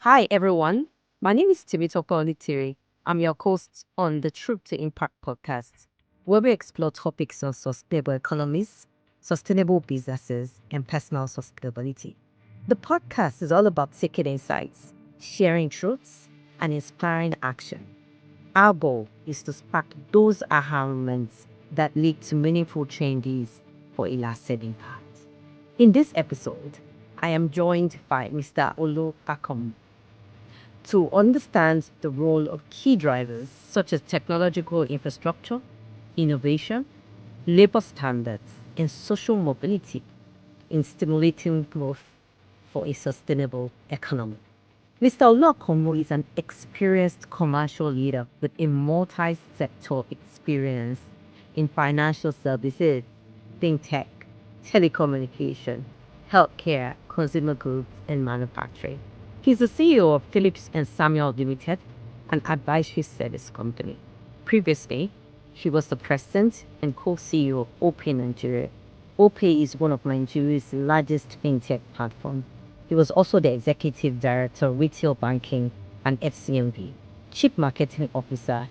Hi, everyone. My name is Timi. I'm your host on the Truth to Impact podcast, where we explore topics on sustainable economies, sustainable businesses, and personal sustainability. The podcast is all about taking insights, sharing truths, and inspiring action. Our goal is to spark those aha moments that lead to meaningful changes for a lasting impact. In this episode, I am joined by Mr. Olu Akanmu to understand the role of key drivers such as technological infrastructure, innovation, labor standards, and social mobility in stimulating growth for a sustainable economy. Mr. Oluwakomu is an experienced commercial leader with a multi-sector experience in financial services, fintech, telecommunication, healthcare, consumer goods, and manufacturing. He's the CEO of Philips and Samuel Limited, an advisory service company. Previously, he was the president and co-CEO of OPay Nigeria. OPay is one of Nigeria's largest fintech platforms. He was also the executive director of retail banking and FCMB, chief marketing officer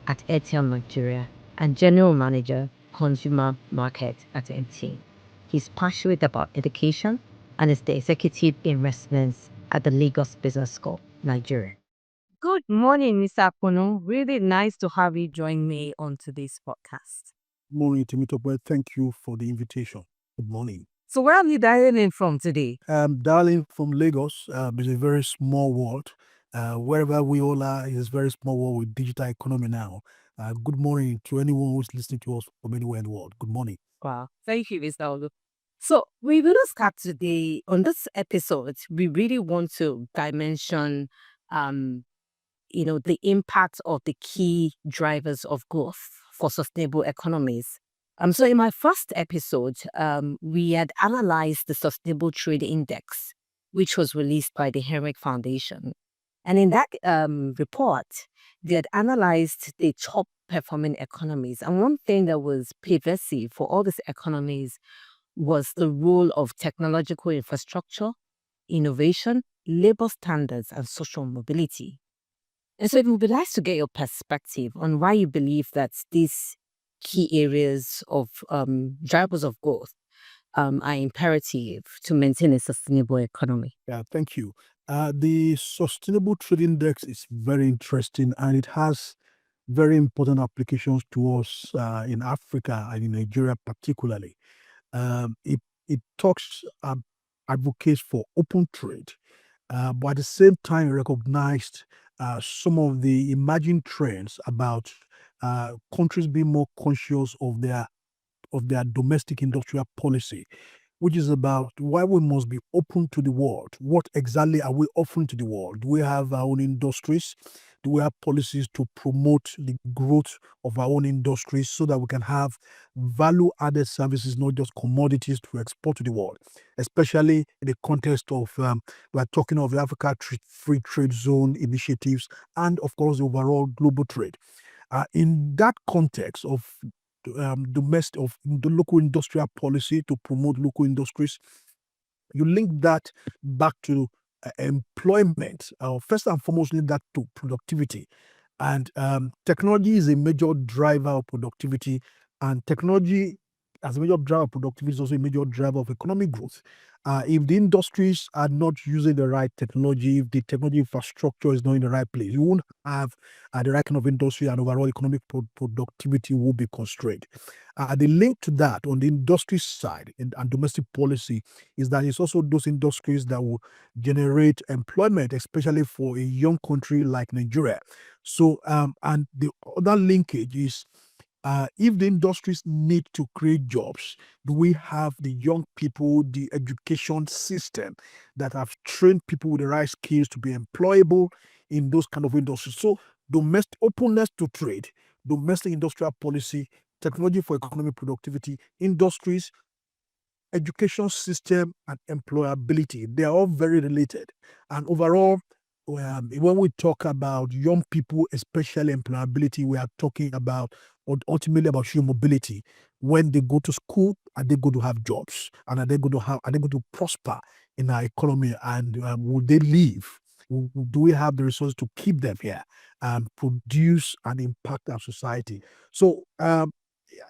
at Airtel Nigeria, and general manager consumer market at MTN. He's passionate about education and is the executive investments at the Lagos Business School, Nigeria. Good morning, Mr. Akono. Really nice to have you join me on today's podcast. Morning, Timitope. Thank you for the invitation. Good morning. So where are you dialing in from today? Darling from Lagos is a very small world. Wherever we all are is a very small world with digital economy now. Good morning to anyone who's listening to us from anywhere in the world. Good morning. Wow. Thank you, Mr. Olu. So we will start today on this episode. We really want to dimension, um, the impact of the key drivers of growth for sustainable economies. So in my first episode, we had analyzed the Sustainable Trade Index, which was released by the Henrik Foundation. And in that report, they had analyzed the top performing economies. And one thing that was pervasive for all these economies was the role of technological infrastructure, innovation, labor standards, and social mobility. And so it would be nice to get your perspective on why you believe that these key areas of drivers of growth are imperative to maintain a sustainable economy. Yeah, thank you. The Sustainable Trade Index is very interesting and it has very important applications to us in Africa and in Nigeria particularly. It talks, advocates for open trade, but at the same time recognized some of the emerging trends about countries being more conscious of their domestic industrial policy, which is about why we must be open to the world. What exactly are we offering to the world? Do we have our own industries? Do we have policies to promote the growth of our own industries so that we can have value added services, not just commodities to export to the world, especially in the context of, we're talking of the Africa Free Trade Zone initiatives and, of course, the overall global trade. In that context of domestic of the local industrial policy to promote local industries, you link that back to employment. First and foremost, link that to productivity, and technology is a major driver of productivity, and technology as a major driver of productivity is also a major driver of economic growth. If the industries are not using the right technology, if the technology infrastructure is not in the right place, you won't have the right kind of industry, and overall economic productivity will be constrained. The link to that on the industry side and domestic policy is that it's also those industries that will generate employment, especially for a young country like Nigeria. So, and the other linkage is if the industries need to create jobs, do we have the young people, the education system that have trained people with the right skills to be employable in those kind of industries? So, domestic openness to trade, domestic industrial policy, technology for economic productivity, industries, education system, and employability, they are all very related. And overall, when we talk about young people, especially employability, we are talking about ultimately about human mobility. When they go to school, are they going to have jobs? And are they going to prosper in our economy? And will they live Do we have the resources to keep them here and produce and impact our society? So,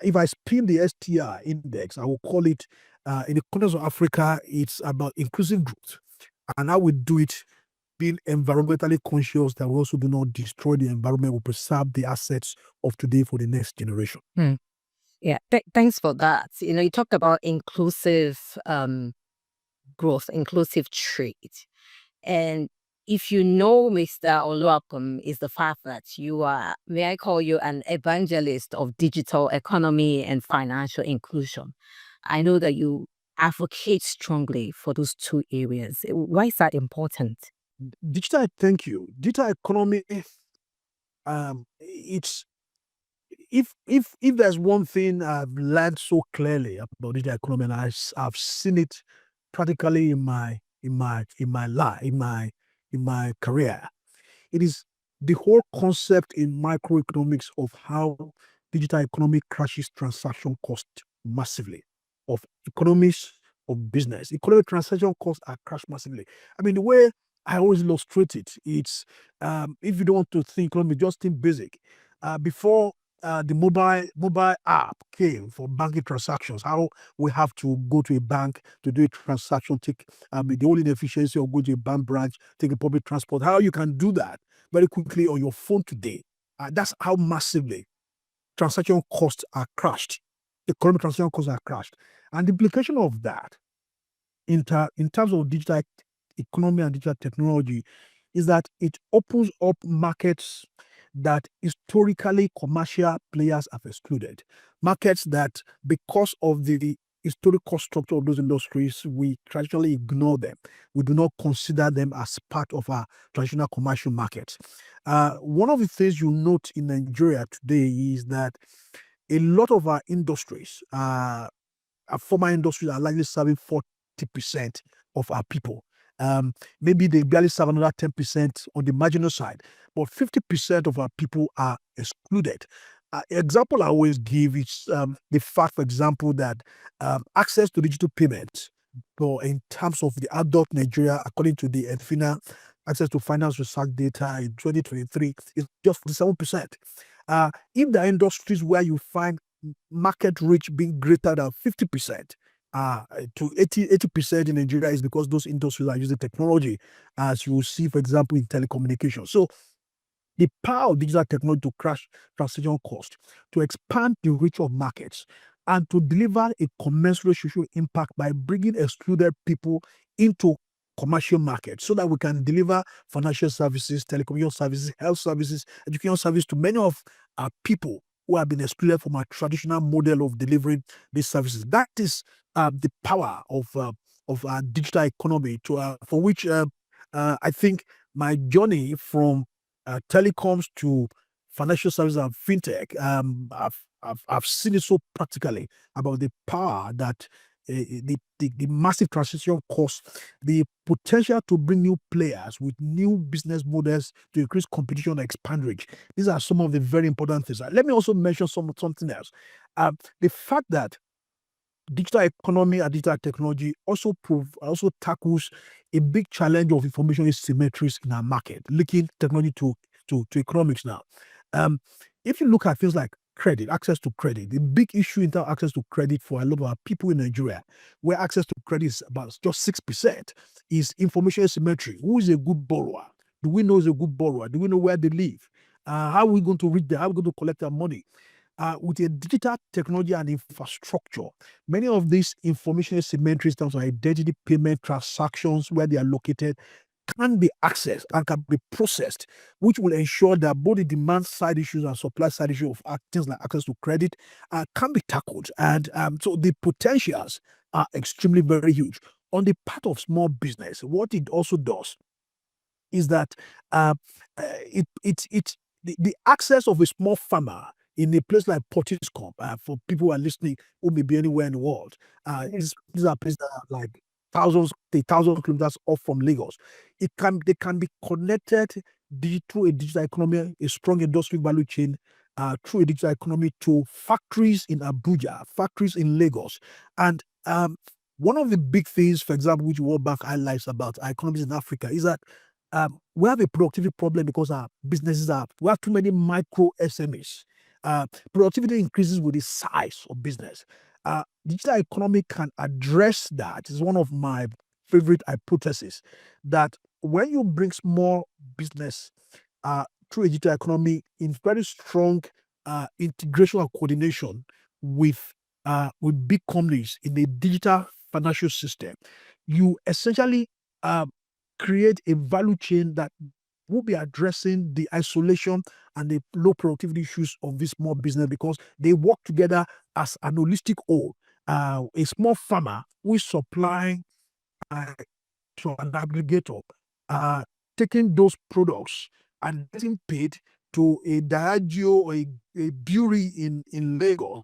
if I spin the STR index, I will call it, in the corners of Africa, it's about inclusive growth. And how we do it, being environmentally conscious that we also do not destroy the environment, we preserve the assets of today for the next generation. Hmm. Yeah, thanks for that. You talked about inclusive growth, inclusive trade. And if Mr. Oluwakomu, is the fact that you are, may I call you an evangelist of digital economy and financial inclusion. I know that you advocate strongly for those two areas. Why is that important? Thank you. Digital economy, it's if there's one thing I've learned so clearly about digital economy, and I've seen it practically in my life, in my career, it is the whole concept in microeconomics of how digital economy crashes transaction cost massively, of economies of business. Economic transaction costs are crashed massively. I mean, the way I always illustrate it, it's, if you don't want to think economy, just think basic. Before the mobile app came for banking transactions, how we have to go to a bank to do a transaction, take the only inefficiency of going to a bank branch, take a public transport. How you can do that very quickly on your phone today. That's how massively transaction costs are crashed. Economic transaction costs are crashed. And the implication of that in terms of digital economy and digital technology is that it opens up markets that historically commercial players have excluded. Markets that, because of the historical structure of those industries, we traditionally ignore them. We do not consider them as part of our traditional commercial markets. One of the things you note in Nigeria today is that a lot of our industries, our former industries, are likely serving 40% of our people. Maybe they barely serve another 10% on the marginal side, but 50% of our people are excluded. Example I always give is the fact, for example, that access to digital payments, for in terms of the adult Nigeria, according to the EDFINA access to finance research data in 2023, is just 47%. If there are industries where you find market reach being greater than 50%, to 80% in Nigeria, is because those industries are using technology, as you will see, for example, in telecommunications. So the power of digital technology to crash transaction cost, to expand the reach of markets, and to deliver a commensurate social impact by bringing excluded people into commercial markets so that we can deliver financial services, telecommunication services, health services, education services to many of our people who have been excluded from our traditional model of delivering these services. That is the power of our digital economy, for which I think my journey from telecoms to financial services and fintech, I've seen it so practically about the power that the massive transition costs, the potential to bring new players with new business models to increase competition and expand reach. These are some of the very important things. Let me also mention something else. The fact that digital economy and digital technology also tackles a big challenge of information asymmetries in our market, linking technology to economics now. Um, if you look at things like credit, access to credit, the big issue in terms of access to credit for a lot of our people in Nigeria, where access to credit is about just 6%, is information asymmetry. Who is a good borrower? Do we know who's a good borrower? Do we know where they live? How are we going to reach them? How are we going to collect their money? With a digital technology and infrastructure, many of these information asymmetries in terms of identity, payment, transactions, where they are located, can be accessed and can be processed, which will ensure that both the demand side issues and supply side issue of things like access to credit can be tackled. And so the potentials are extremely very huge. On the part of small business, what it also does is that the access of a small farmer in a place like Portiscombe, for people who are listening who may be anywhere in the world, these are places that are like thousands of kilometers off from Lagos. They can be connected through a digital economy, a strong industrial value chain, through a digital economy to factories in Abuja, factories in Lagos, and one of the big things, for example, which World Bank highlights about our economies in Africa is that we have a productivity problem because our businesses we have too many micro SMEs. Productivity increases with the size of business. Digital economy can address that. It's one of my favorite hypotheses that when you bring small business uh, through a digital economy in very strong integration and coordination with big companies in a digital financial system, you essentially uh, create a value chain that will be addressing the isolation and the low productivity issues of this small business because they work together as an holistic whole. A small farmer who is supplying uh, to an aggregator, uh, taking those products and getting paid to a Diageo or a brewery in Lagos,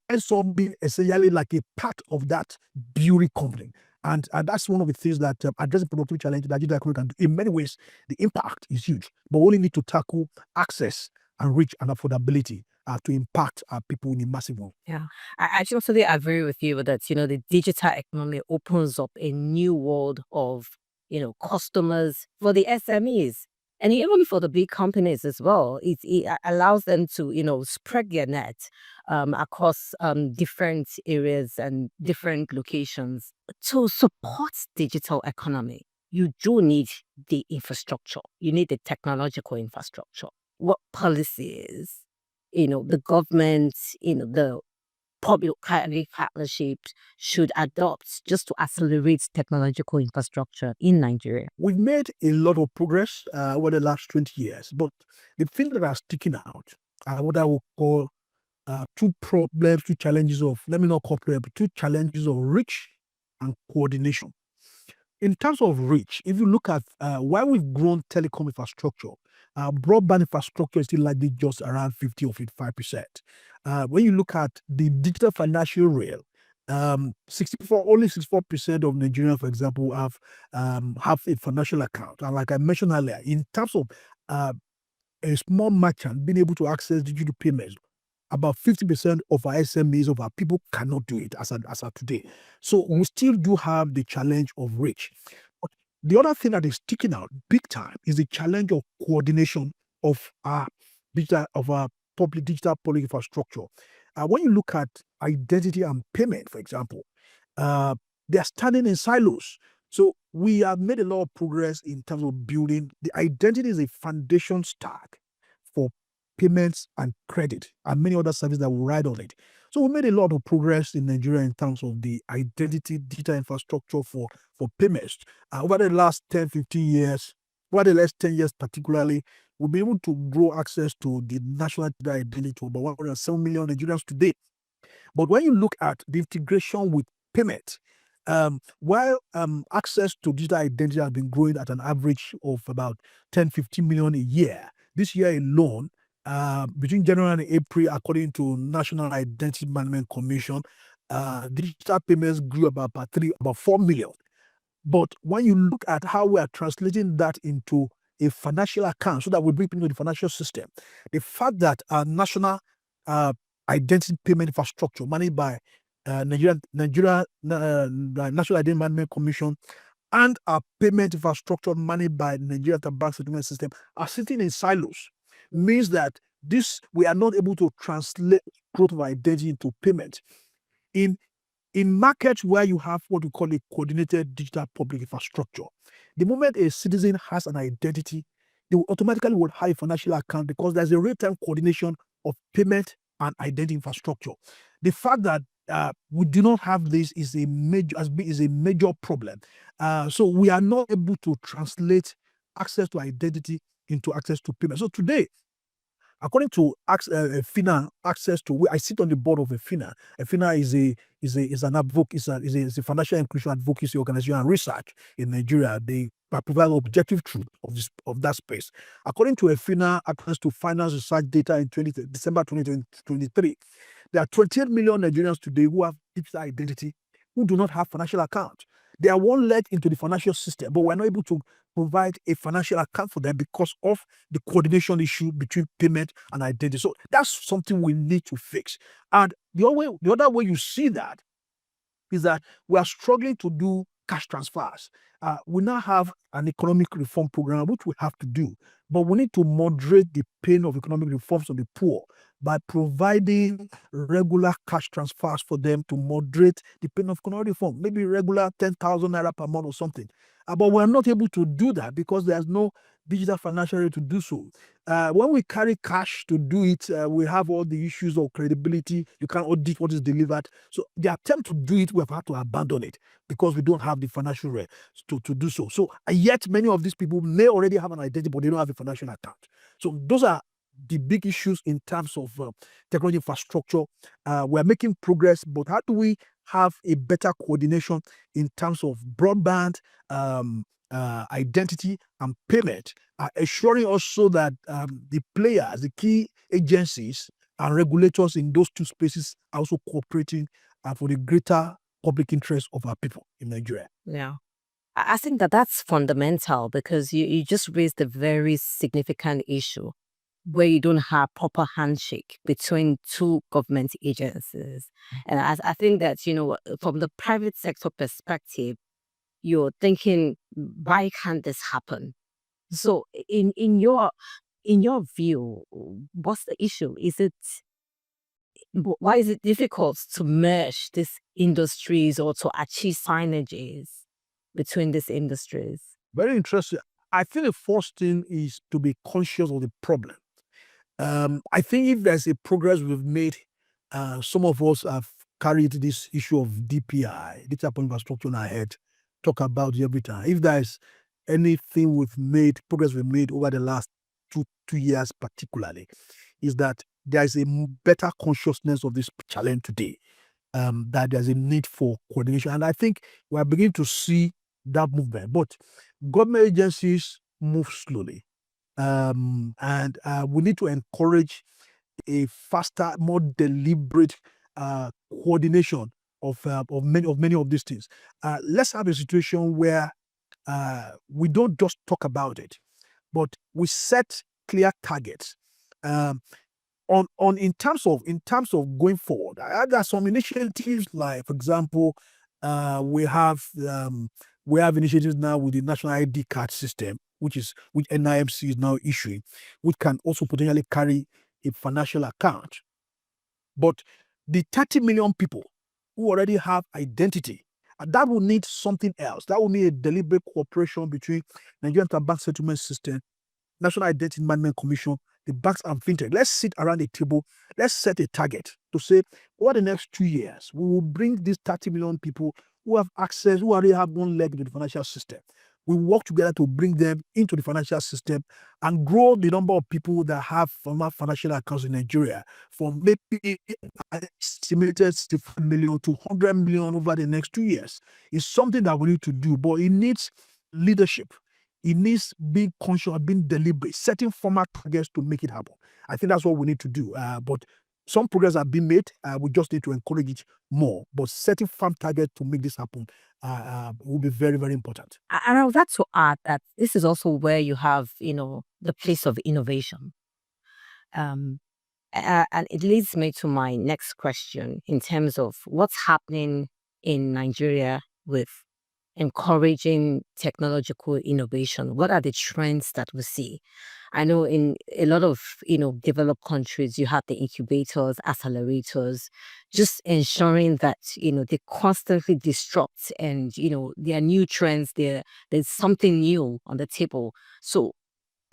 ends up being essentially like a part of that brewery company. And that's one of the things that addressing productivity challenge that digital economy can do. In many ways, the impact is huge, but we only need to tackle access and reach and affordability to impact people in a massive way. Yeah, I totally agree with you that, the digital economy opens up a new world of, customers for the SMEs and even for the big companies as well. It allows them to, spread their net across different areas and different locations. To support digital economy, you do need the infrastructure. You need the technological infrastructure. What policies, the government, the public-private partnerships should adopt just to accelerate technological infrastructure in Nigeria? We've made a lot of progress over the last 20 years, but the things that are sticking out are what I would call two problems, two challenges of, let me not call problem, but two challenges of reach and coordination. In terms of reach, if you look at why we've grown telecom infrastructure, broadband infrastructure is still likely just around 50 or 55%. When you look at the digital financial rail, 64 only 64% of Nigerians, for example, have a financial account. And like I mentioned earlier, in terms of uh, a small merchant being able to access digital payments, about 50% of our SMEs, of our people cannot do it as of today. So we still do have the challenge of reach. But the other thing that is sticking out big time is the challenge of coordination of our public digital public infrastructure. When you look at identity and payment, for example, uh, they are standing in silos. So we have made a lot of progress in terms of building the identity is a foundation stack for payments and credit and many other services that will ride on it. So we made a lot of progress in Nigeria in terms of the identity digital infrastructure for payments. Over the last 10, 15 years, over the last 10 years particularly, we've been able to grow access to the national digital identity to about 107 million Nigerians today. But when you look at the integration with payment, while access to digital identity has been growing at an average of about 10, 15 million a year, this year alone, between January and April, according to National Identity Management Commission, digital payments grew about 4 million. But when you look at how we are translating that into a financial account so that we bring people into the financial system, the fact that our national uh, identity payment infrastructure managed by Nigeria National Identity Management Commission and our payment infrastructure managed by Nigeria Bank Settlement System are sitting in silos means that this we are not able to translate growth of identity into payment. In in markets where you have what we call a coordinated digital public infrastructure, the moment a citizen has an identity, they will automatically will have a financial account because there's a real-time coordination of payment and identity infrastructure. The fact that we do not have this is a major problem. So we are not able to translate access to identity into access to payment. So today, according to FINA, access to I sit on the board of FINA. FINA is an advocate, is a financial inclusion advocacy organization and research in Nigeria. They provide objective truth of that space. According to FINA, access to finance research data in December 2023, there are 28 million Nigerians today who have digital identity who do not have financial account. They are one leg into the financial system, but we're not able to provide a financial account for them because of the coordination issue between payment and identity. So that's something we need to fix. And the other way you see that is that we are struggling to do cash transfers. We now have an economic reform program, which we have to do, but we need to moderate the pain of economic reforms on the poor by providing regular cash transfers for them to moderate the pain of economic reform, maybe regular 10,000 naira per month or something. But we're not able to do that because there's no digital financial rate to do so. When we carry cash to do it, we have all the issues of credibility. You can't audit what is delivered. So the attempt to do it, we've had to abandon it because we don't have the financial rate to do so. So yet many of these people may already have an identity, but they don't have a financial account. So those are the big issues in terms of technology infrastructure. We're making progress, but how do we have a better coordination in terms of broadband, identity, and payment, ensuring also that the players, the key agencies and regulators in those two spaces are also cooperating for the greater public interest of our people in Nigeria. Yeah. I think that that's fundamental because you just raised a very significant issue where you don't have proper handshake between two government agencies. And I think that, from the private sector perspective, you're thinking, why can't this happen? So in your view, what's the issue? Why is it difficult to merge these industries or to achieve synergies between these industries? Very interesting. I think the first thing is to be conscious of the problem. I think if there's a progress we've made, some of us have carried this issue of DPI, digital infrastructure in our head, talk about it every time. If there's anything progress we've made over the last two years particularly, is that there's a better consciousness of this challenge today, that there's a need for coordination. And I think we're beginning to see that movement. But government agencies move slowly. And we need to encourage a faster, more deliberate coordination of many of these things. Let's have a situation where we don't just talk about it, but we set clear targets. Um, on in terms of going forward, there are some initiatives like, for example, we have initiatives now with the national ID card system, which NIMC is now issuing, which can also potentially carry a financial account. But the 30 million people who already have identity, that will need something else. That will need a deliberate cooperation between Nigerian Interbank Settlement System, National Identity Management Commission, the banks and fintech. Let's sit around the table. Let's set a target to say, over the next 2 years, we will bring these 30 million people who have access, who already have one leg into the financial system. We work together to bring them into the financial system and grow the number of people that have formal financial accounts in Nigeria from maybe estimated 65 million to 100 million over the next 2 years. It's something that we need to do, but it needs leadership. It needs being conscious, being deliberate, setting formal targets to make it happen. I think that's what we need to do. But some progress have been made. We just need to encourage it more. But setting firm targets to make this happen will be very, very important. And I would like to add that this is also where you have, the place of innovation. Um, and it leads me to my next question in terms of what's happening in Nigeria with encouraging technological innovation. What are the trends that we see? I know in a lot of developed countries, you have the incubators, accelerators, just ensuring that they constantly disrupt and there are new trends. There's something new on the table. So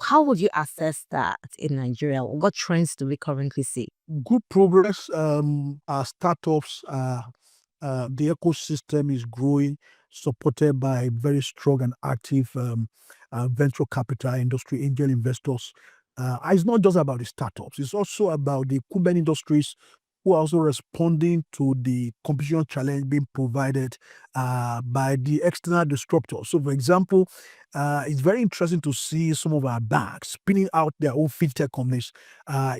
how would you assess that in Nigeria? What trends do we currently see? Good progress. Our startups, the ecosystem is growing, supported by very strong and active venture capital industry, angel investors. It's not just about the startups, it's also about the incumbent industries who are also responding to the competition challenge being provided by the external disruptors. So, for example, it's very interesting to see some of our banks spinning out their own fintech companies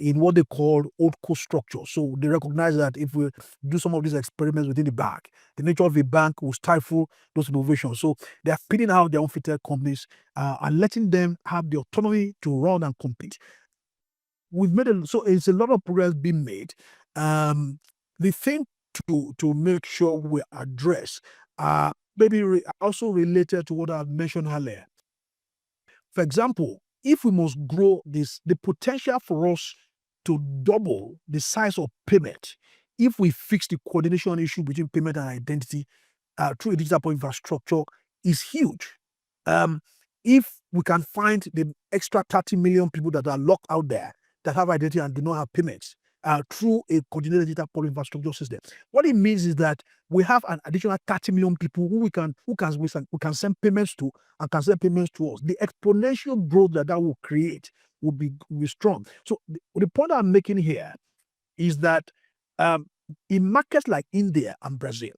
in what they call old co structure. So they recognize that if we do some of these experiments within the bank, the nature of the bank will stifle those innovations. So they are spinning out their own fintech companies and letting them have the autonomy to run and compete. So it's a lot of progress being made. The thing to make sure we address maybe also related to what I've mentioned earlier. For example, if we must grow this, the potential for us to double the size of payment, if we fix the coordination issue between payment and identity through a digital infrastructure, is huge. Um, if we can find the extra 30 million people that are locked out there that have identity and do not have payments through a coordinated digital public infrastructure system, what it means is that we have an additional 30 million people who can send payments to and can send payments to us. The exponential growth that will create will be strong. So the point I'm making here is that um, in markets like India and Brazil,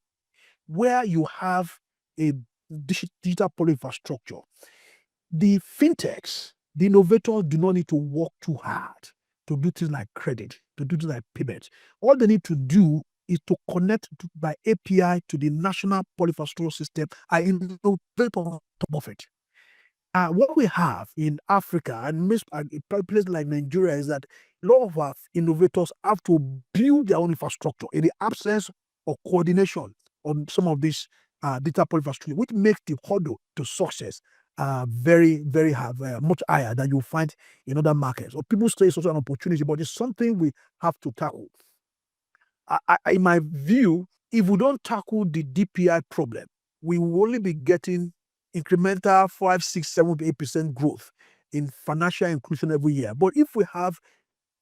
where you have a digital public infrastructure, the fintechs, the innovators do not need to work too hard to do things like credit, to do things like payment. All they need to do is to connect by API to the national public infrastructure system and innovate on top of it. What we have in Africa and in places like Nigeria is that a lot of our innovators have to build their own infrastructure in the absence of coordination on some of these data point infrastructure, which makes the hurdle to success very, very much higher than you find in other markets. Or people say it's also an opportunity, but it's something we have to tackle. In my view, if we don't tackle the DPI problem, we will only be getting incremental 5, 6, 7, 8% growth in financial inclusion every year. But if we have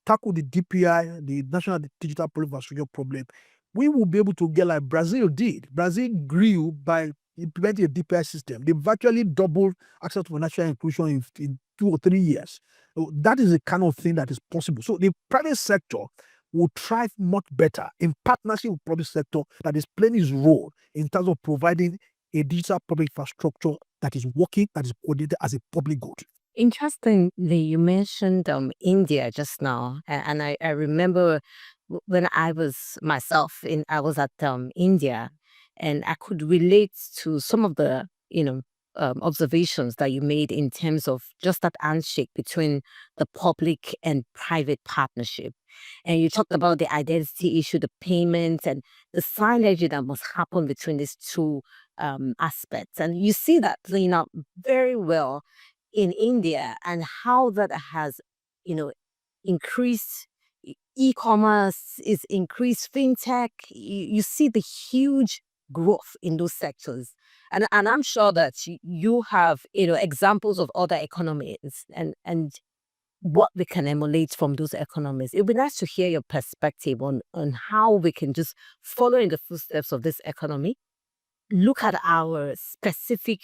tackle the DPI, the National Digital Public Infrastructure problem, we will be able to get like Brazil did. Brazil grew by implementing a DPI system. They virtually doubled access to financial inclusion in 2 or 3 years. So that is the kind of thing that is possible. So the private sector will thrive much better in partnership with public sector that is playing its role in terms of providing a digital public infrastructure that is working, that is coordinated as a public good. Interestingly, you mentioned India just now, and I remember when I was myself I was at India, and I could relate to some of the observations that you made in terms of just that handshake between the public and private partnership, and you talked about the identity issue, the payments, and the synergy that must happen between these two aspects, and you see that playing out very well in India and how that has, you know, increased e-commerce, is increased fintech. You see the huge growth in those sectors. And I'm sure that you have, examples of other economies and what we can emulate from those economies. It would be nice to hear your perspective on how we can just follow in the footsteps of this economy, look at our specific,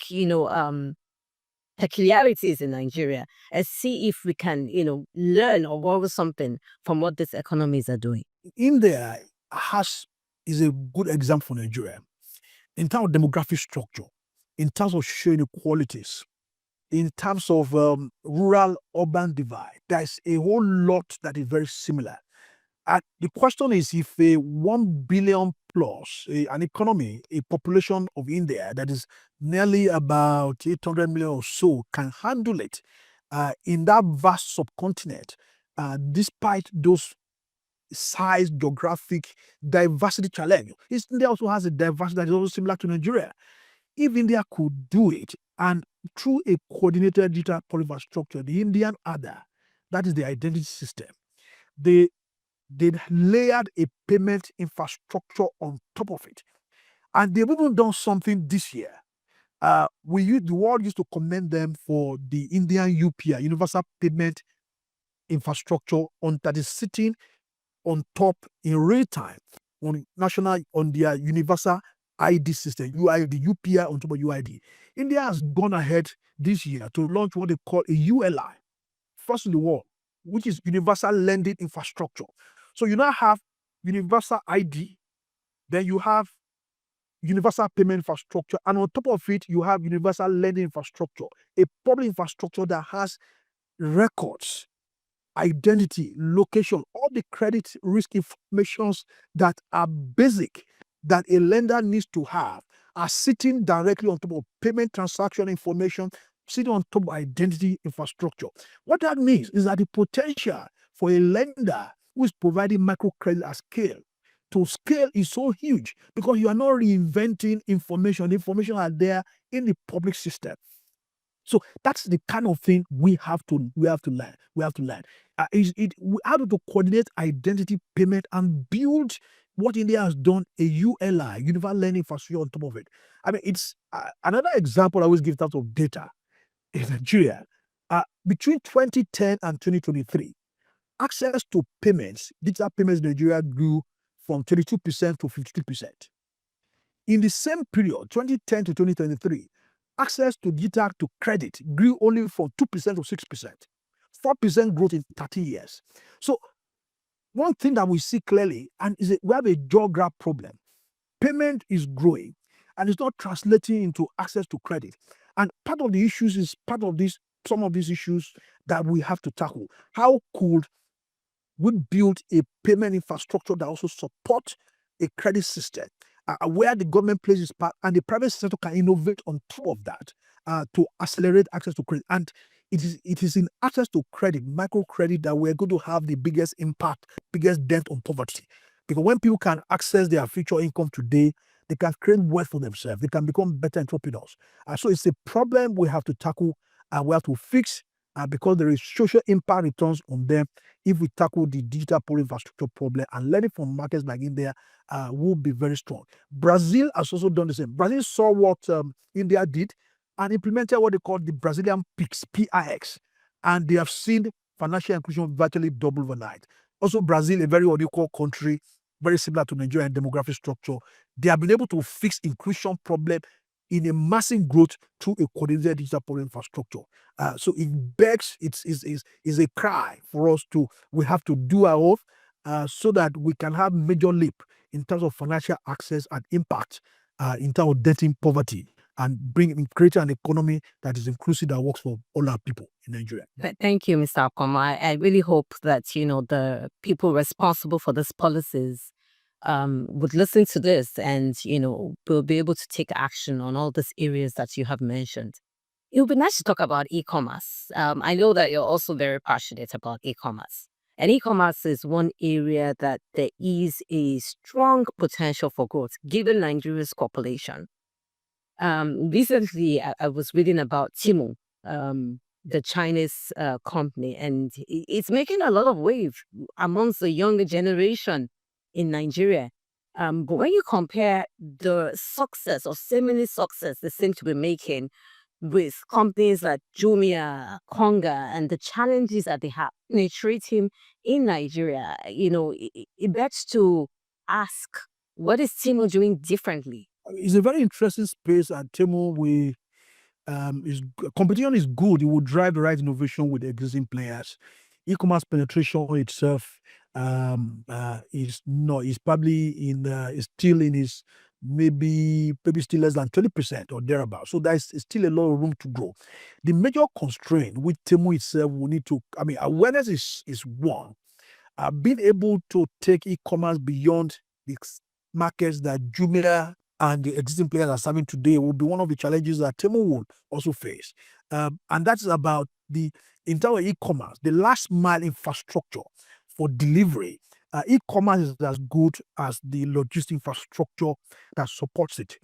peculiarities in Nigeria and see if we can, learn or borrow something from what these economies are doing. India is a good example for Nigeria in terms of demographic structure, in terms of showing inequalities, in terms of rural-urban divide. There's a whole lot that is very similar. And the question is if a 1 billion plus, an economy, a population of India that is nearly about 800 million or so can handle it in that vast subcontinent, despite those size, geographic, diversity challenge. India also has a diversity that is also similar to Nigeria. If India could do it, and through a coordinated digital public infrastructure, the Indian Aadhaar, that is the identity system, they layered a payment infrastructure on top of it. And they've even done something this year. The world used to commend them for the Indian UPI, Universal Payment Infrastructure, that is sitting on top in real time on their universal ID system, UID, UPI on top of UID. India has gone ahead this year to launch what they call a ULI, first in the world, which is Universal Lending Infrastructure. So you now have Universal ID, then you have Universal Payment Infrastructure, and on top of it, you have Universal Lending Infrastructure, a public infrastructure that has records, identity, location, all the credit risk informations that are basic that a lender needs to have are sitting directly on top of payment transaction information, sitting on top of identity infrastructure. What that means is that the potential for a lender who is providing microcredit at scale to scale is so huge because you are not reinventing information. The information are there in the public system. So that's the kind of thing we have to learn. We have to learn. We have to coordinate identity payment and build what India has done, a ULI, universal learning infrastructure on top of it. I mean, it's another example I always give in terms of data in Nigeria. Between 2010 and 2023, access to payments, digital payments in Nigeria grew from 32% to 52%. In the same period, 2010 to 2023, access to digital to credit grew only from 2% to 6%, 4% growth in 30 years. So one thing that we see clearly, and we have a geographic problem. Payment is growing and it's not translating into access to credit. And part of the issues is some of these issues that we have to tackle. How could we build a payment infrastructure that also supports a credit system where the government plays its part and the private sector can innovate on top of that to accelerate access to credit. And it is in access to credit, microcredit, that we're going to have the biggest impact, biggest dent on poverty. Because when people can access their future income today, they can create wealth for themselves. They can become better entrepreneurs. So it's a problem we have to tackle and we have to fix because there is social impact returns on them if we tackle the digital poor infrastructure problem, and learning from markets like India will be very strong. Brazil has also done the same. Brazil saw what India did and implemented what they call the Brazilian PIX, PIX, and they have seen financial inclusion virtually double overnight. Also, Brazil, a very unequal country, very similar to Nigerian demographic structure, they have been able to fix inclusion problem in a massive growth through a coordinated digital poor infrastructure. So it begs, it's a cry for us to, we have to do our own so that we can have major leap in terms of financial access and impact in terms of denting poverty and creating an economy that is inclusive, that works for all our people in Nigeria. Thank you, Mr. Akanmu. I really hope that, the people responsible for these policies would listen to this and, will be able to take action on all these areas that you have mentioned. It would be nice to talk about e-commerce. I know that you're also very passionate about e-commerce. And e-commerce is one area that there is a strong potential for growth given Nigeria's population. Recently, I was reading about Timo, the Chinese company, and it's making a lot of wave amongst the younger generation in Nigeria. But when you compare the success or seemingly success they seem to be making with companies like Jumia, Konga, and the challenges that they have penetrating in Nigeria, it begs to ask, what is Timo doing differently? It's a very interesting space at Temu. Competition is good. It will drive the right innovation with existing players. E-commerce penetration itself is probably is still in its maybe still less than 20% or thereabout. So there's still a lot of room to grow. The major constraint with Temu itself will need to, awareness is one. Being able to take e-commerce beyond the markets that Jumia and the existing players are serving today will be one of the challenges that Temu will also face. And that's about in terms of e-commerce, the last mile infrastructure for delivery. E-commerce is as good as the logistic infrastructure that supports it.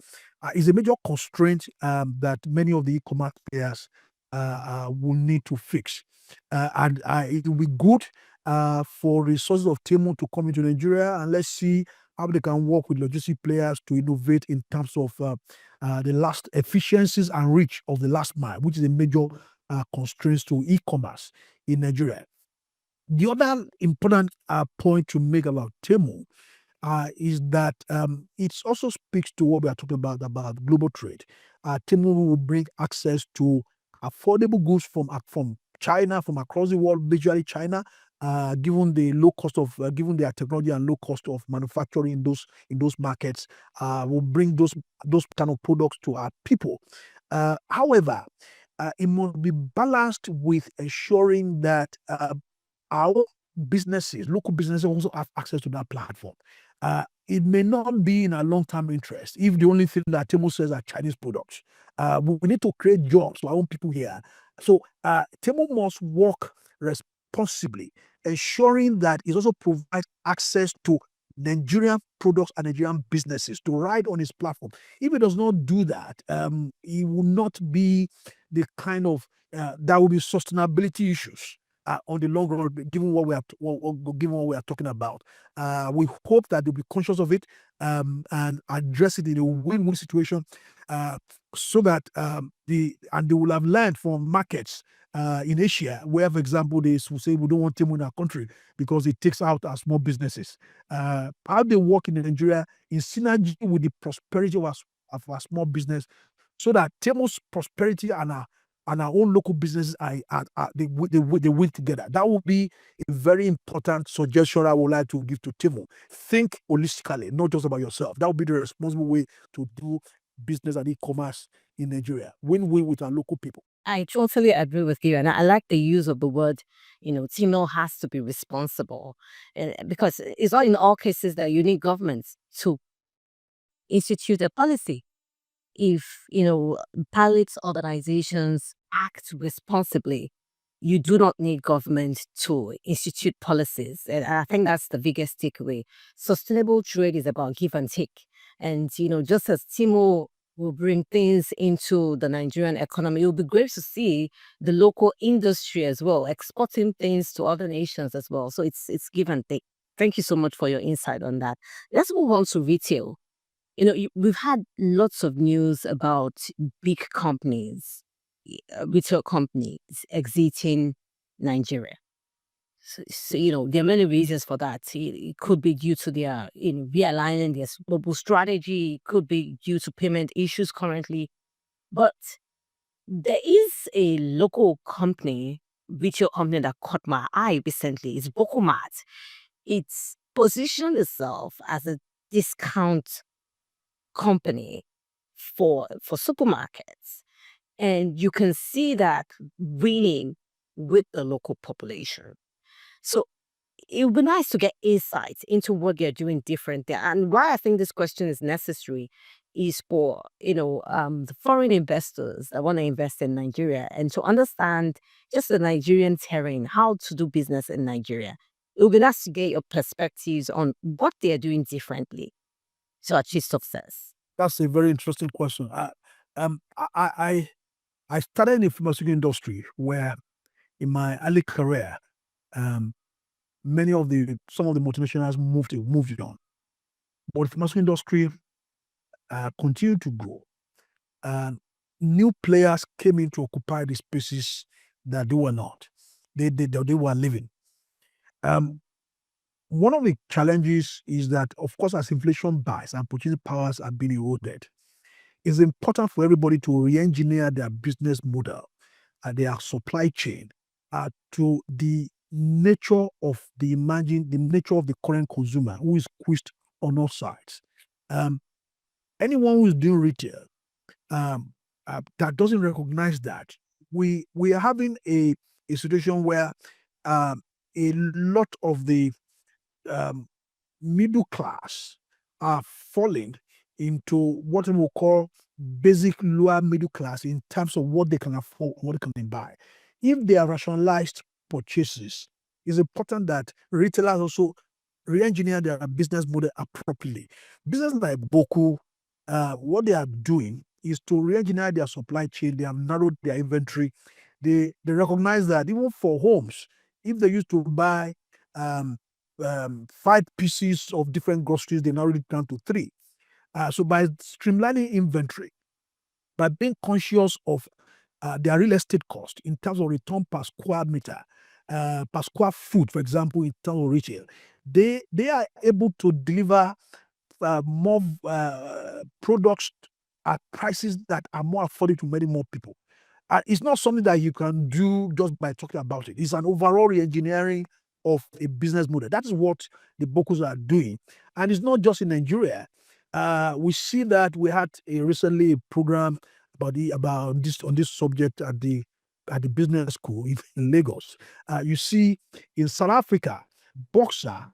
It's a major constraint that many of the e-commerce players will need to fix. And it will be good for resources of Temu to come into Nigeria, and let's see how they can work with logistic players to innovate in terms of the last efficiencies and reach of the last mile, which is a major constraint to e-commerce in Nigeria. The other important point to make about Temu is that it also speaks to what we are talking about global trade. Temu will bring access to affordable goods from China, from across the world, visually China, given the low cost of given their technology and low cost of manufacturing in those markets, will bring those kind of products to our people. However, it must be balanced with ensuring that our businesses, local businesses, also have access to that platform. It may not be in our long-term interest if the only thing that Temu says are Chinese products. We need to create jobs for our own people here. So Temu must work responsibly, ensuring that it also provides access to Nigerian products and Nigerian businesses to ride on his platform. If he does not do that, he will not be the kind of there will be sustainability issues on the long run, given what given what we are talking about. We hope that they'll be conscious of it and address it in a win-win situation, uh, so that they will have learned from markets in Asia, where, for example, they will say we don't want Timo in our country because it takes out our small businesses. How they work in Nigeria in synergy with the prosperity of our small business, so that Timo's prosperity and our own local businesses they win together. That would be a very important suggestion I would like to give to Timo. Think holistically, not just about yourself. That would be the responsible way to do business and e-commerce in Nigeria. Win-win with our local people. I totally agree with you. And I like the use of the word, Timo has to be responsible. Because it's not in all cases that you need governments to institute a policy. If, pilot organizations act responsibly, you do not need government to institute policies. And I think that's the biggest takeaway. Sustainable trade is about give and take. And, just as Timo will bring things into the Nigerian economy, it will be great to see the local industry as well, exporting things to other nations as well. So it's give and take. Thank you so much for your insight on that. Let's move on to retail. We've had lots of news about big companies, retail companies exiting Nigeria. So, there are many reasons for that. It could be due to their realigning their global strategy. It could be due to payment issues currently. But there is a local company, retail company that caught my eye recently. It's Bokomart. It's positioned itself as a discount company for supermarkets, and you can see that winning with the local population. So it would be nice to get insights into what they're doing different there. And why I think this question is necessary is for the foreign investors that want to invest in Nigeria and to understand just the Nigerian terrain, how to do business in Nigeria. It would be nice to get your perspectives on what they're doing differently to achieve success. That's a very interesting question. Um, I, I, I started in the pharmaceutical industry where, in my early career, um, some of the multinationals moved on, but the pharmaceutical industry continued to grow. And new players came in to occupy the spaces that they were not. They were living. Um, One of the challenges is that, of course, as inflation bites and purchasing powers are being eroded, it's important for everybody to re-engineer their business model and their supply chain to the nature of the current consumer who is squeezed on all sides. Um, Anyone who is doing retail um, that doesn't recognize that we are having a situation where a lot of the um, middle class are falling into what we will call basic lower middle class in terms of what they can afford, what they can buy. If they are rationalized purchases, it's important that retailers also re-engineer their business model appropriately. Business like Boku, what they are doing is to re-engineer their supply chain. They have narrowed their inventory. They recognize that even for homes, if they used to buy um, 5 pieces of different groceries, they narrowed it down to 3. So by streamlining inventory, by being conscious of their real estate cost in terms of return per square meter, per square foot, for example, in terms of retail, they are able to deliver more products at prices that are more affordable to many more people. It's not something that you can do just by talking about it. It's an overall re-engineering of a business model. That is what the Bokus are doing. And it's not just in Nigeria. We see that we had recently a program about this on this subject at the business school in Lagos. You see, in South Africa, Boxer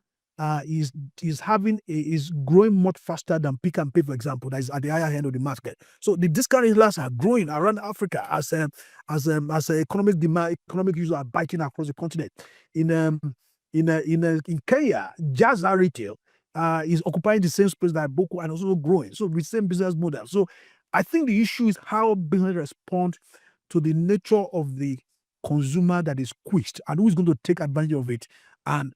is is growing much faster than Pick and Pay, for example, that is at the higher end of the market. So the discount retailers are growing around Africa as economic demand, economic users are biting across the continent. In in Kenya, Jazza Retail is occupying the same space that Boko and also growing. So the same business model. So I think the issue is how business respond to the nature of the consumer that is squished and who is going to take advantage of it. And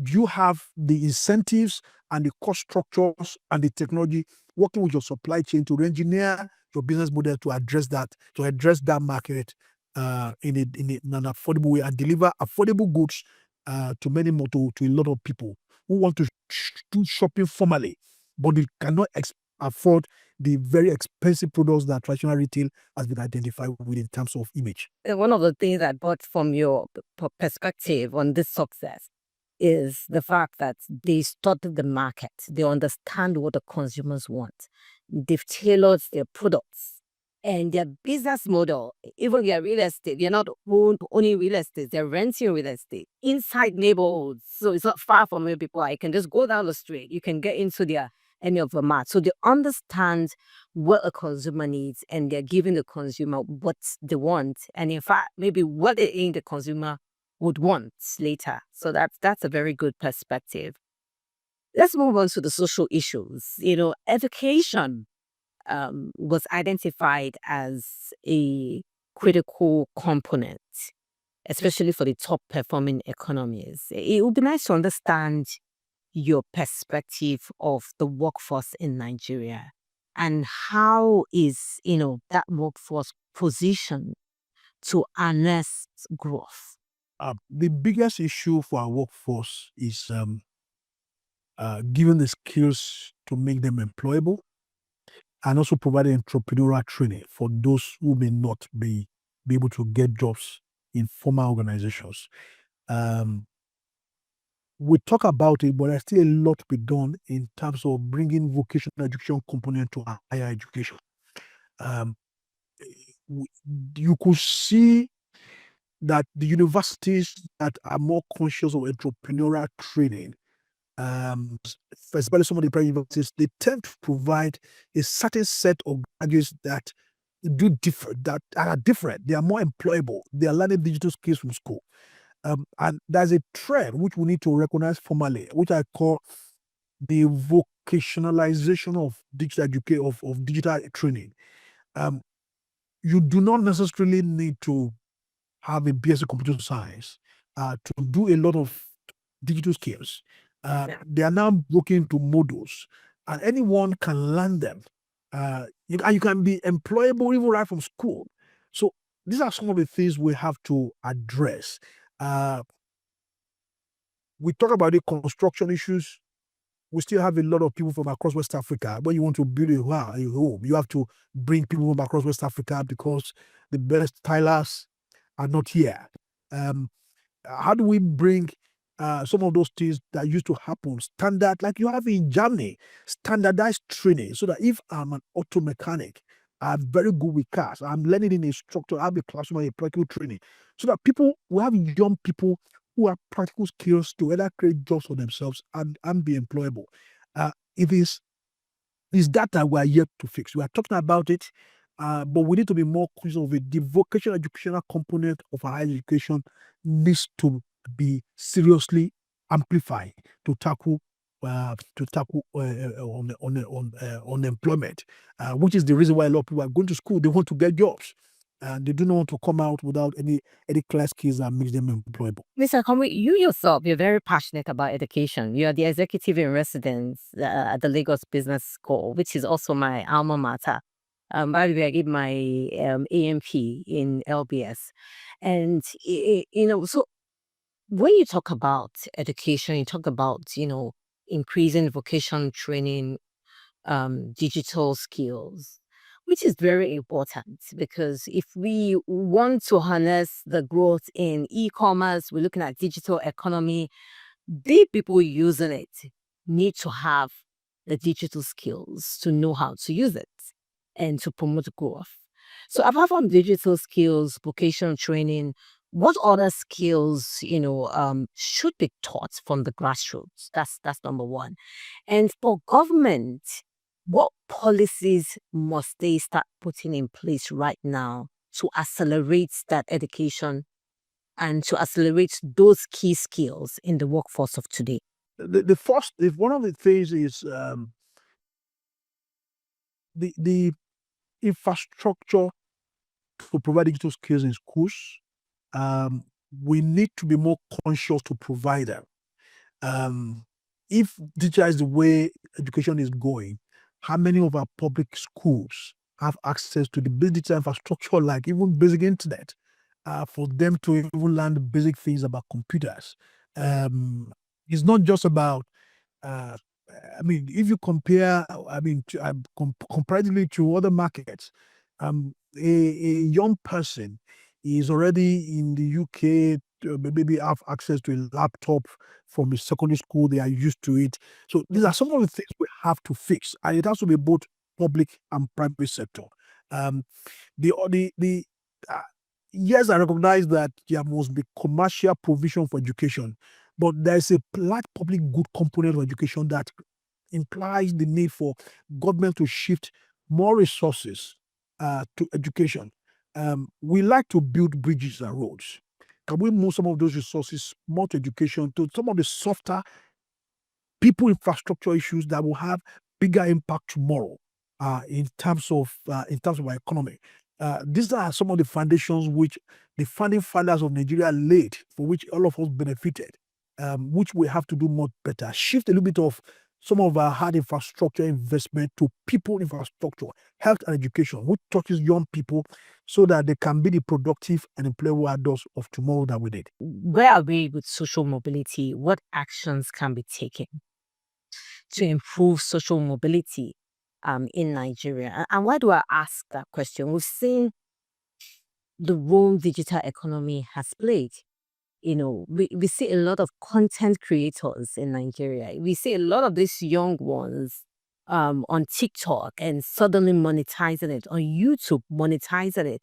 you have the incentives and the cost structures and the technology working with your supply chain to engineer your business model to address that market in an affordable way and deliver affordable goods to many more to a lot of people who want to do shopping formally, but they cannot afford the very expensive products that traditional retail has been identified with in terms of image. One of the things I got from your perspective on this success is the fact that they studied the market. They understand what the consumers want. They've tailored their products and their business model, even their real estate. They're not owning real estate, they're renting real estate inside neighborhoods. So it's not far from where people are. You can just go down the street, you can get into their any of the mart. So they understand what a consumer needs and they're giving the consumer what they want. And in fact, maybe what they think the consumer would want later. So that's a very good perspective. Let's move on to the social issues. Education was identified as a critical component, especially for the top performing economies. It would be nice to understand your perspective of the workforce in Nigeria and how is, that workforce positioned to harness growth. The biggest issue for our workforce is giving the skills to make them employable and also providing entrepreneurial training for those who may not be able to get jobs in formal organizations. We talk about it, but there's still a lot to be done in terms of bringing vocational education component to higher education. Um, you could see that the universities that are more conscious of entrepreneurial training, especially some of the private universities, they tend to provide a certain set of graduates that that are different. They are more employable. They are learning digital skills from school. And there's a trend which we need to recognize formally, which I call the vocationalization of digital education of digital training. Um, you do not necessarily need to have a BSc computer science to do a lot of digital skills. They are now broken into modules, and anyone can learn them. And you can be employable even right from school. So these are some of the things we have to address. We talk about the construction issues. We still have a lot of people from across West Africa. When you want to build a home, you have to bring people from across West Africa because the best tilers are not here. Um, how do we bring some of those things that used to happen standard, like you have in Germany, standardized training, so that if I'm an auto mechanic, I'm very good with cars. I'm learning in a structure. I have a classroom and a practical training, so that we have young people who have practical skills to either create jobs for themselves and be employable. It is that we are yet to fix. We are talking about it, but we need to be more conscious of it. The vocational educational component of our higher education needs to be seriously amplified to tackle on unemployment, which is the reason why a lot of people are going to school. They want to get jobs, and they do not want to come out without any class skills that makes them employable. Mr. Akanmu, you yourself, you're very passionate about education. You are the executive in residence at the Lagos Business School, which is also my alma mater. By the way, I did my AMP in LBS. And, so when you talk about education, you talk about, increasing vocational training, digital skills, which is very important because if we want to harness the growth in e-commerce, we're looking at digital economy, the people using it need to have the digital skills to know how to use it and to promote growth. So apart from digital skills, vocational training, what other skills, should be taught from the grassroots? That's number one. And for government, what policies must they start putting in place right now to accelerate that education and to accelerate those key skills in the workforce of today? The first, if one of the things is the infrastructure to provide digital skills in schools. Um, we need to be more conscious to provide them. Um, if digital is the way education is going, how many of our public schools have access to the digital infrastructure, like even basic internet, for them to even learn the basic things about computers? Um, it's not just about uh, I mean, if you compare, I mean, comparatively to other markets, a young person is already in the UK, maybe have access to a laptop from a secondary school. They are used to it. So these are some of the things we have to fix, and it has to be both public and private sector. Um, the uh, yes, I recognize that there must be commercial provision for education, but there's a large public good component of education that implies the need for government to shift more resources to education. We like to build bridges and roads. Can we move some of those resources more to education, to some of the softer people infrastructure issues that will have bigger impact tomorrow in terms of our economy. These are some of the foundations which the founding fathers of Nigeria laid, for which all of us benefited, which we have to do much better. Shift a little bit of some of our hard infrastructure investment to people infrastructure, health and education, which touches young people so that they can be the productive and employable adults of tomorrow that we need. Where are we with social mobility? What actions can be taken to improve social mobility in Nigeria? And why do I ask that question? We've seen the role digital economy has played. We see a lot of content creators in Nigeria. We see a lot of these young ones on TikTok and suddenly monetizing it, on YouTube monetizing it.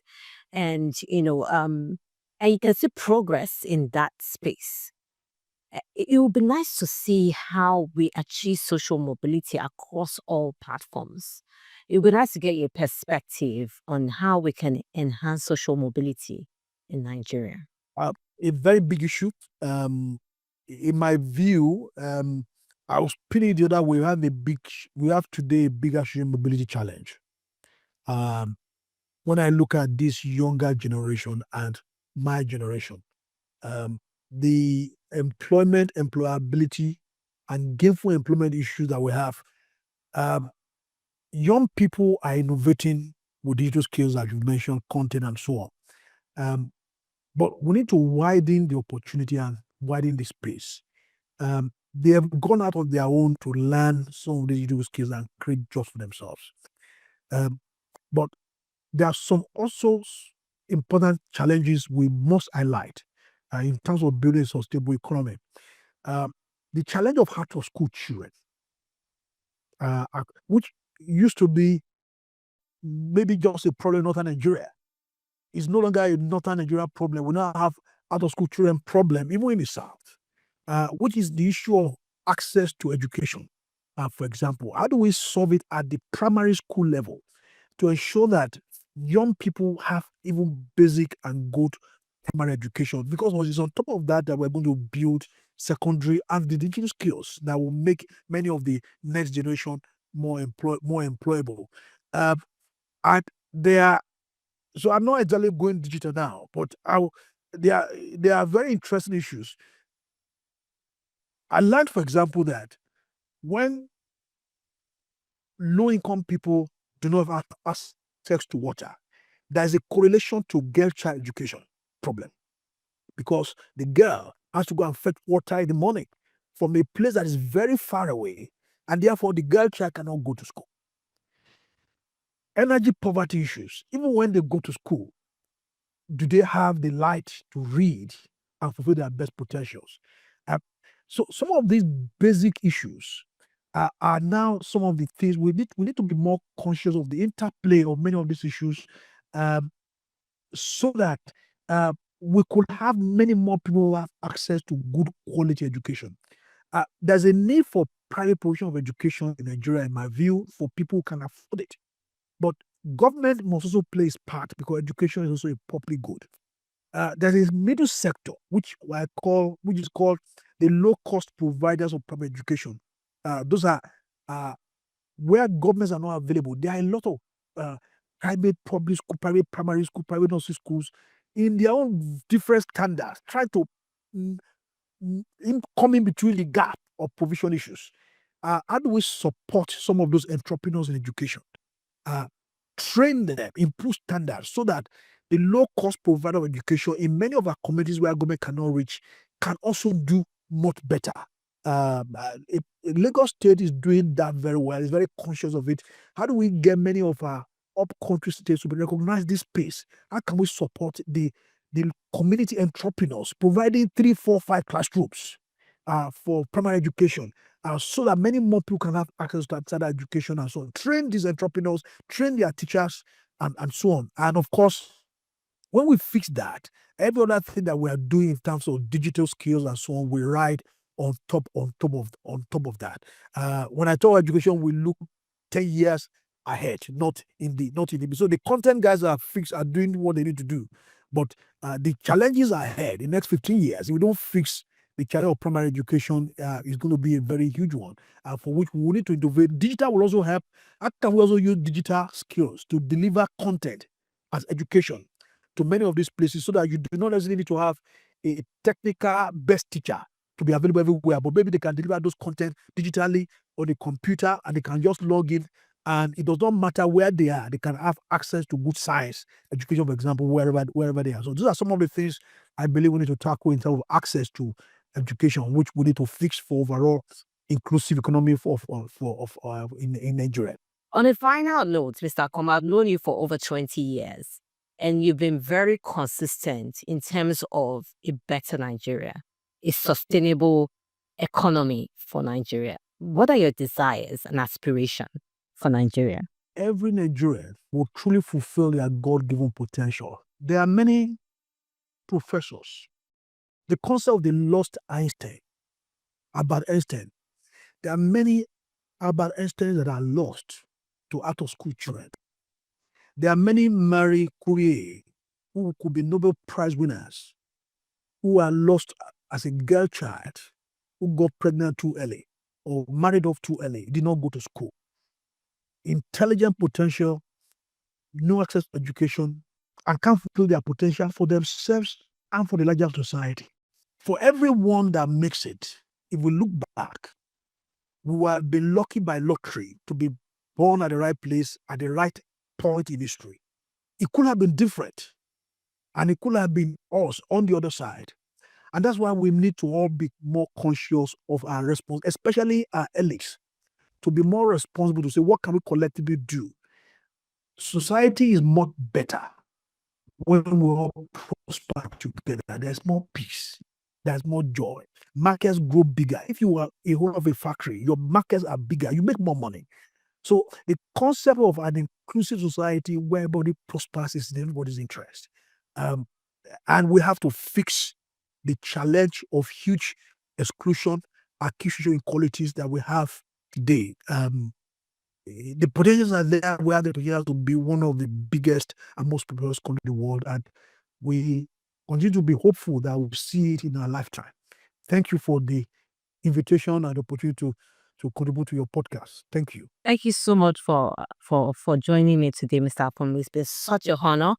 And and you can see progress in that space. It would be nice to see how we achieve social mobility across all platforms. It would be nice to get your perspective on how we can enhance social mobility in Nigeria. Uh, a very big issue. In my view, I was putting it the other way. We have today a bigger social mobility challenge. Um, when I look at this younger generation and my generation, um, the employability, and gainful employment issues that we have, um, young people are innovating with digital skills, as you mentioned, content and so on. Um, but we need to widen the opportunity and widen the space. They have gone out on their own to learn some of these digital skills and create jobs for themselves. Um, but there are some also important challenges we must highlight in terms of building a sustainable economy. Um, the challenge of out of school children, which used to be maybe just a problem in northern Nigeria, is no longer a northern Nigeria problem. We now have out of school children problem, even in the south, which is the issue of access to education. For example, how do we solve it at the primary school level to ensure that young people have even basic and good primary education? Because it's on top of that that we're going to build secondary and the digital skills that will make many of the next generation more employable. Uh, and there are so I'm not exactly going digital now, but there are very interesting issues. I learned, for example, that when low income people do not have access to water, there's a correlation to girl child education problem because the girl has to go and fetch water in the morning from a place that is very far away, and therefore the girl child cannot go to school. Energy poverty issues, even when they go to school, do they have the light to read and fulfill their best potentials? Uh, so some of these basic issues are now some of the things we need to be more conscious of the interplay of many of these issues, um, so that we could have many more people who have access to good quality education. There's a need for private provision of education in Nigeria, in my view, for people who can afford it. But government must also play its part because education is also a public good. There is middle sector, which is called the low-cost providers of primary education. Those are where governments are not available. There are a lot of private public school, private primary school, private nursery schools in their own different standards, trying to mm, come in between the gap of provision issues. How do we support some of those entrepreneurs in education? Uh, Train them, improve standards so that the low-cost provider of education in many of our communities where government cannot reach can also do much better. Lagos State is doing that very well. It's very conscious of it. How do we get many of our up-country states to recognize this space? How can we support the community entrepreneurs providing 3, 4, 5 classrooms for primary education so that many more people can have access to outside education and so on? Train these entrepreneurs, train their teachers, and so on. And of course, when we fix that, every other thing that we are doing in terms of digital skills and so on, we ride on top of that. When I talk education, we look 10 years ahead, not in the. So the content guys are doing what they need to do, but the challenges ahead in the next 15 years, if we don't fix the challenge of primary education, is going to be a very huge one, for which we will need to innovate. Digital will also help. How can we also use digital skills to deliver content as education to many of these places so that you do not necessarily need to have a technical best teacher to be available everywhere, but maybe they can deliver those content digitally on the computer and they can just log in, and it does not matter where they are, they can have access to good science education, for example, wherever they are. So those are some of the things I believe we need to tackle in terms of access to education, which we need to fix for overall inclusive economy in Nigeria. On a final note, Mr. Akanmu, I've known you for over 20 years, and you've been very consistent in terms of a better Nigeria, a sustainable economy for Nigeria. What are your desires and aspirations for Nigeria? Every Nigerian will truly fulfill their God-given potential. There are many professors. The concept of the lost Einstein, Albert Einstein. There are many Albert Einsteins that are lost to out-of-school children. There are many Marie Curie who could be Nobel Prize winners who are lost as a girl child, who got pregnant too early or married off too early, did not go to school. Intelligent potential, no access to education, and can't fulfill their potential for themselves and for the larger society. For everyone that makes it, if we look back, we have been lucky by lottery to be born at the right place at the right point in history. It could have been different, and it could have been us on the other side. And that's why we need to all be more conscious of our response, especially our elites, to be more responsible to say, what can we collectively do? Society is much better when we all prosper together. There's more peace. There's more joy. Markets grow bigger. If you are a whole of a factory, your markets are bigger. You make more money. So the concept of an inclusive society where everybody prospers is in everybody's interest. And we have to fix the challenge of huge exclusion, acute social inequalities that we have today. The potentials are there. We have the potential to be one of the biggest and most prosperous countries in the world, and we continue to be hopeful that we'll see it in our lifetime. Thank you for the invitation and the opportunity to contribute to your podcast. Thank you. Thank you so much for joining me today, Mr. Akanmu. It's been such a honor,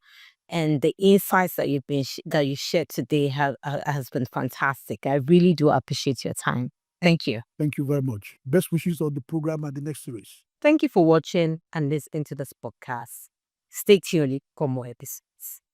and the insights that you shared today has been fantastic. I really do appreciate your time. Thank you. Thank you very much. Best wishes on the program and the next series. Thank you for watching and listening to this podcast. Stay tuned for more episodes.